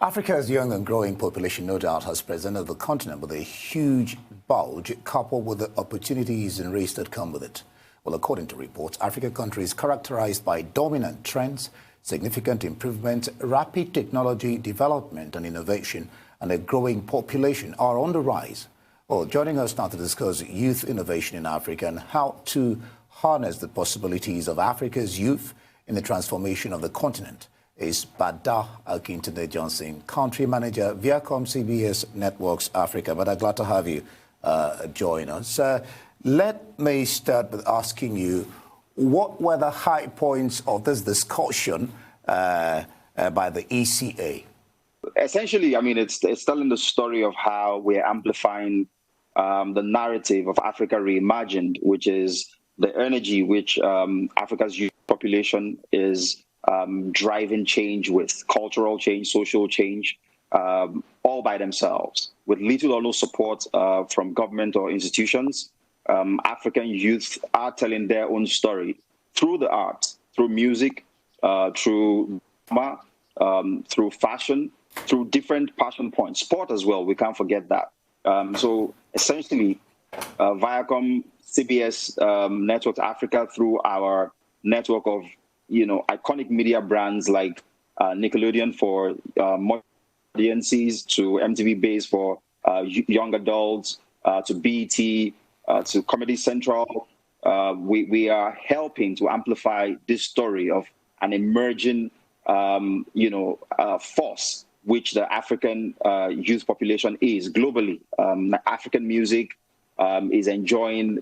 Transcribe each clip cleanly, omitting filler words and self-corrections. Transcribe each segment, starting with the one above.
Africa's young and growing population, no doubt, has presented the continent with a huge bulge, coupled with the opportunities and risks that come with it. Well, according to reports, African countries characterized by dominant trends, significant improvement, rapid technology development and innovation, and a growing population are on the rise. Well, joining us now to discuss youth innovation in Africa and how to harness the possibilities of Africa's youth in the transformation of the continent is Bada Akintunde Johnson, Country Manager, ViacomsCBS Networks Africa. Bada, glad to have you join us. Let me start with asking you, what were the high points of this discussion by the ECA? Essentially, I mean, it's telling the story of how we're amplifying the narrative of Africa Reimagined, which is the energy which Africa's youth population is driving change with, cultural change, social change, all by themselves, with little or no support from government or institutions. African youth are telling their own story through the arts, through music, through drama, through fashion, through different passion points, sport as well. We can't forget that. So essentially, ViacomsCBS Network Africa, through our network of iconic media brands like Nickelodeon for audiences, to MTV Base for young adults, to BET, to Comedy Central. We are helping to amplify this story of an emerging, force which the African youth population is globally. African music is enjoying,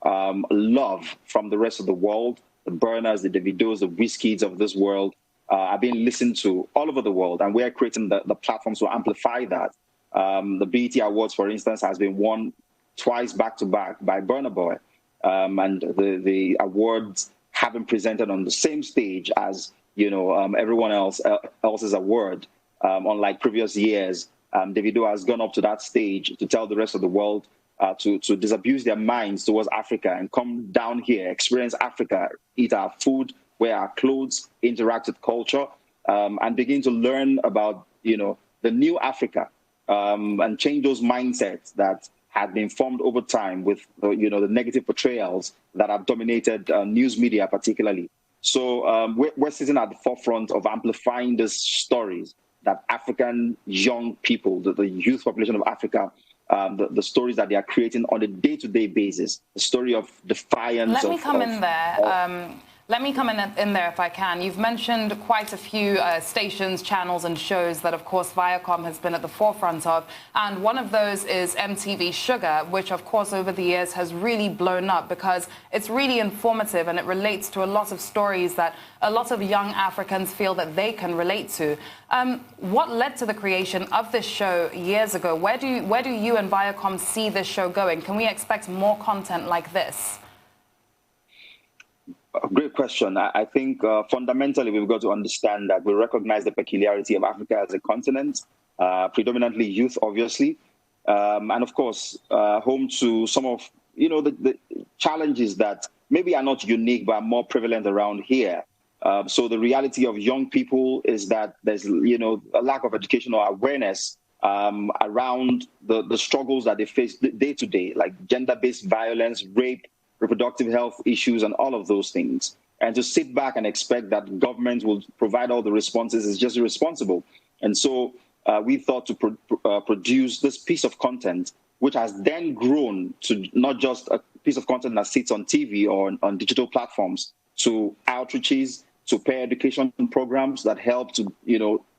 love from the rest of the world. The Burners, the Davidos, the Wizkids of this world are being listened to all over the world, and we're creating the platforms to amplify that. The BET Awards, for instance, has been won twice back-to-back by Burna Boy, and the awards have been presented on the same stage as everyone else's award. Unlike previous years, Davido has gone up to that stage to tell the rest of the world to disabuse their minds towards Africa and come down here, experience Africa, eat our food, wear our clothes, interact with culture, and begin to learn about the new Africa, and change those mindsets that had been formed over time with the negative portrayals that have dominated news media particularly. So we're sitting at the forefront of amplifying these stories that African young people, the youth population of Africa, the stories that they are creating on a day-to-day basis, the story of defiance. Let me come in there. Let me come in there if I can. You've mentioned quite a few stations, channels and shows that, of course, Viacom has been at the forefront of. And one of those is MTV Sugar, which, of course, over the years has really blown up because it's really informative and it relates to a lot of stories that a lot of young Africans feel that they can relate to. What led to the creation of this show years ago? Where do you and Viacom see this show going? Can we expect more content like this? Great question. I think fundamentally we've got to understand that we recognize the peculiarity of Africa as a continent, predominantly youth, obviously, and of course, home to some of the challenges that maybe are not unique but are more prevalent around here. So the reality of young people is that there's a lack of educational awareness around the struggles that they face day to day, like gender-based violence, rape, reproductive health issues, and all of those things. And to sit back and expect that government will provide all the responses is just irresponsible. And so we thought to produce this piece of content, which has then grown to not just a piece of content that sits on TV or on digital platforms, to outreaches, to peer education programs that help to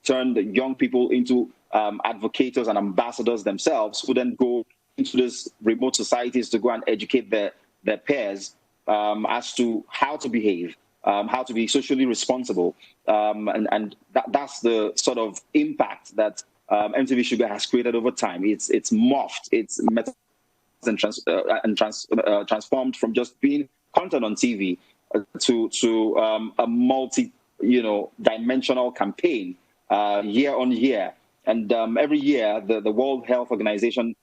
turn the young people into advocates and ambassadors themselves, who then go into these remote societies to go and educate their peers as to how to behave, how to be socially responsible. And that's the sort of impact that MTV Sugar has created over time. It's morphed, it's transformed from just being content on TV to a multi-dimensional campaign year on year. And every year, the World Health Organization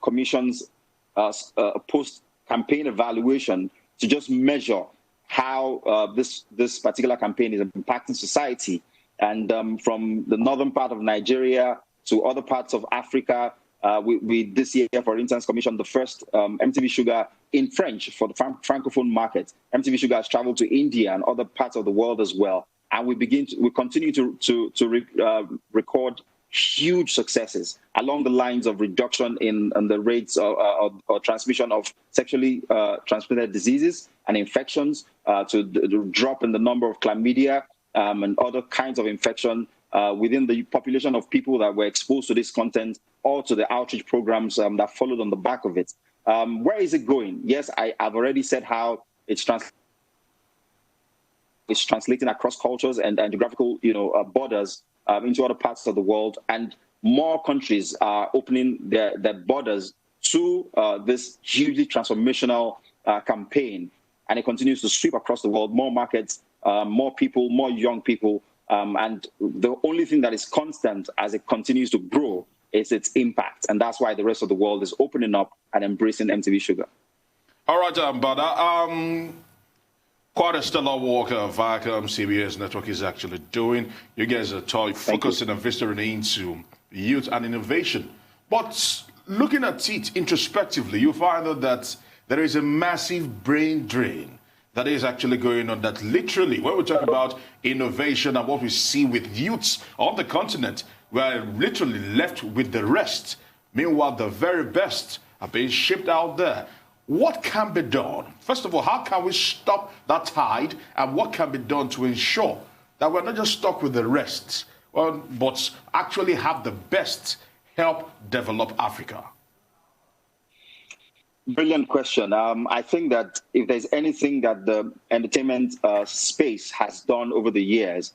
commissions a post-campaign evaluation to just measure how this particular campaign is impacting society. And from the northern part of Nigeria to other parts of Africa, we this year, for instance, commissioned the first MTV Sugar in French for the Francophone market. MTV Sugar has traveled to India and other parts of the world as well. And we continue to record huge successes along the lines of reduction in the rates of transmission of sexually transmitted diseases and infections, to the drop in the number of chlamydia and other kinds of infection within the population of people that were exposed to this content, or to the outreach programs that followed on the back of it. Where is it going? Yes, I've already said how it's translating across cultures and geographical, borders into other parts of the world, and more countries are opening their borders to this hugely transformational campaign, and it continues to sweep across the world. More markets, more people, more young people, and the only thing that is constant as it continues to grow is its impact, and that's why the rest of the world is opening up and embracing MTV Sugar. All right, Bada. Quite a stellar work ViacomsCBS network is actually doing. You guys are focusing and visiting into youth and innovation. But looking at it introspectively, you find out that there is a massive brain drain that is actually going on, that literally, when we talk about innovation and what we see with youths on the continent, we are literally left with the rest. Meanwhile, the very best are being shipped out there. What can be done? First of all, how can we stop that tide, and what can be done to ensure that we're not just stuck with the rest, but actually have the best help develop Africa? Brilliant question. I think that if there's anything that the entertainment space has done over the years,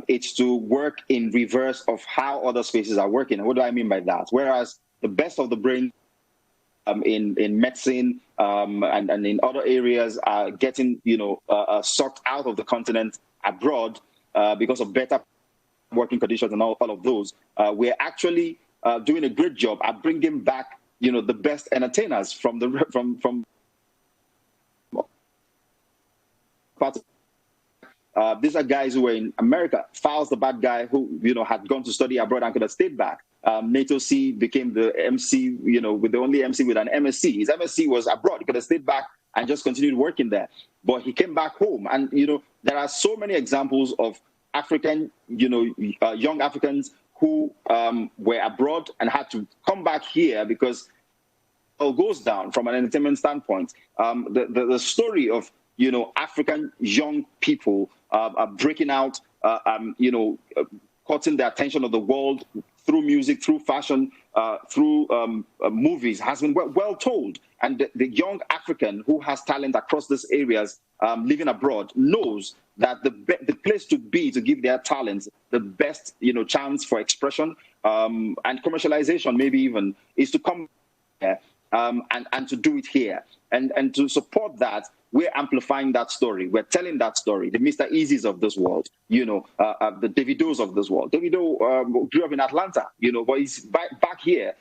it's to work in reverse of how other spaces are working. What do I mean by that? Whereas the best of the brain in medicine and in other areas are getting, sucked out of the continent abroad because of better working conditions and all of those, we're actually doing a great job at bringing back, the best entertainers from parts. These are guys who were in America. Fowles, the bad guy who, had gone to study abroad and could have stayed back. NATO C became the MC, with the only MC with an MSc. His MSc was abroad. He could have stayed back and just continued working there. But he came back home. And, there are so many examples of African, young Africans who were abroad and had to come back here because it all goes down from an entertainment standpoint. The story of, African young people breaking out, caught in the attention of the world through music, through fashion, through movies has been well told. And the young African who has talent across these areas living abroad knows that the place to be to give their talents the best chance for expression and commercialization, maybe even, is to come here and to do it here. And to support that, we're amplifying that story. We're telling that story. The Mr. Easy's of this world, the Davidos of this world. Davido grew up in Atlanta, but he's back here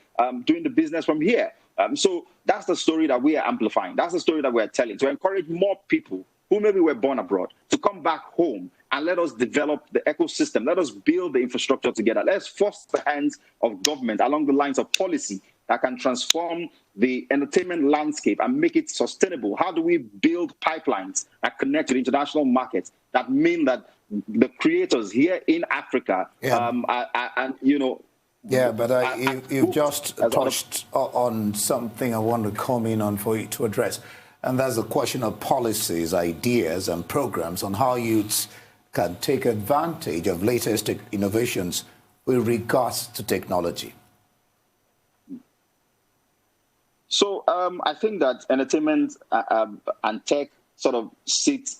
doing the business from here. So that's the story that we are amplifying. That's the story that we're telling, to encourage more people who maybe were born abroad to come back home and let us develop the ecosystem. Let us build the infrastructure together. Let's force the hands of government along the lines of policy that can transform the entertainment landscape and make it sustainable. How do we build pipelines that connect to the international markets that mean that the creators here in Africa you've just touched on something I want to come in on for you to address. And that's the question of policies, ideas, and programs on how youths can take advantage of latest innovations with regards to technology. So I think that entertainment and tech sort of sit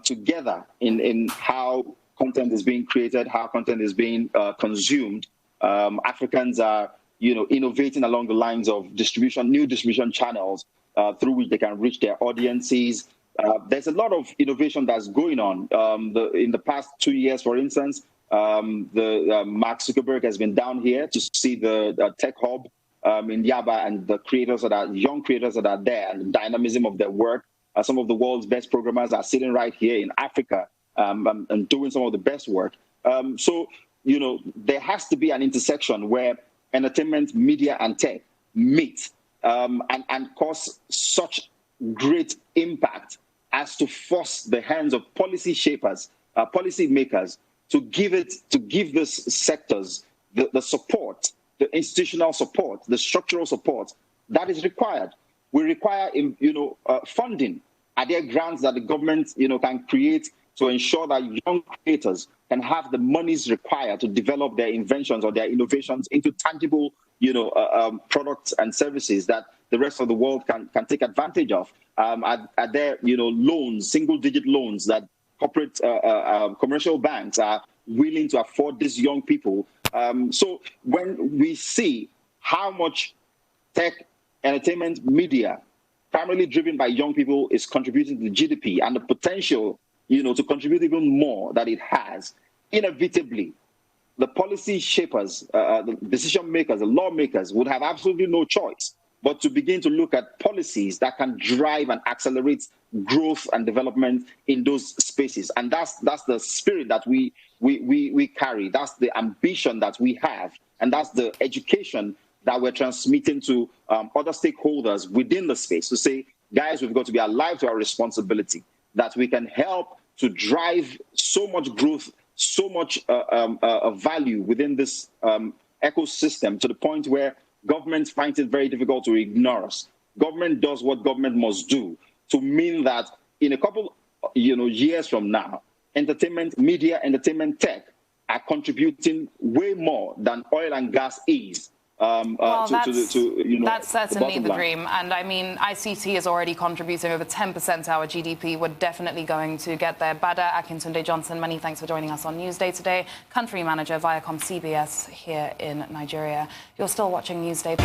together in how content is being created, how content is being consumed. Africans are, innovating along the lines of distribution, new distribution channels through which they can reach their audiences. There's a lot of innovation that's going on. In the past 2 years, for instance, Mark Zuckerberg has been down here to see the tech hub in Yaba, and the young creators that are there, and the dynamism of their work. Some of the world's best programmers are sitting right here in Africa and doing some of the best work. So, there has to be an intersection where entertainment, media, and tech meet and cause such great impact as to force the hands of policy shapers, policy makers, to give these sectors the support, the institutional support, the structural support that is required. We require, funding. Are there grants that the government, can create to ensure that young creators can have the monies required to develop their inventions or their innovations into tangible, products and services that the rest of the world can take advantage of? Are there, loans, single-digit loans that corporate commercial banks are willing to afford these young people? So when we see how much tech, entertainment, media, primarily driven by young people, is contributing to the GDP and the potential, to contribute even more that it has, inevitably, the policy shapers, the decision makers, the lawmakers would have absolutely no choice but to begin to look at policies that can drive and accelerate growth and development in those spaces. And that's the spirit that we carry. That's the ambition that we have. And that's the education that we're transmitting to other stakeholders within the space to say, guys, we've got to be alive to our responsibility, that we can help to drive so much growth, so much value within this ecosystem, to the point where government finds it very difficult to ignore us. Government does what government must do to mean that in a couple years from now, entertainment, media, entertainment, tech are contributing way more than oil and gas is. That's certainly the dream. And I mean, ICT is already contributing over 10% to our GDP. We're definitely going to get there. Bada, Akintunde Johnson, many thanks for joining us on Newsday today. Country manager, ViacomsCBS here in Nigeria. You're still watching Newsday.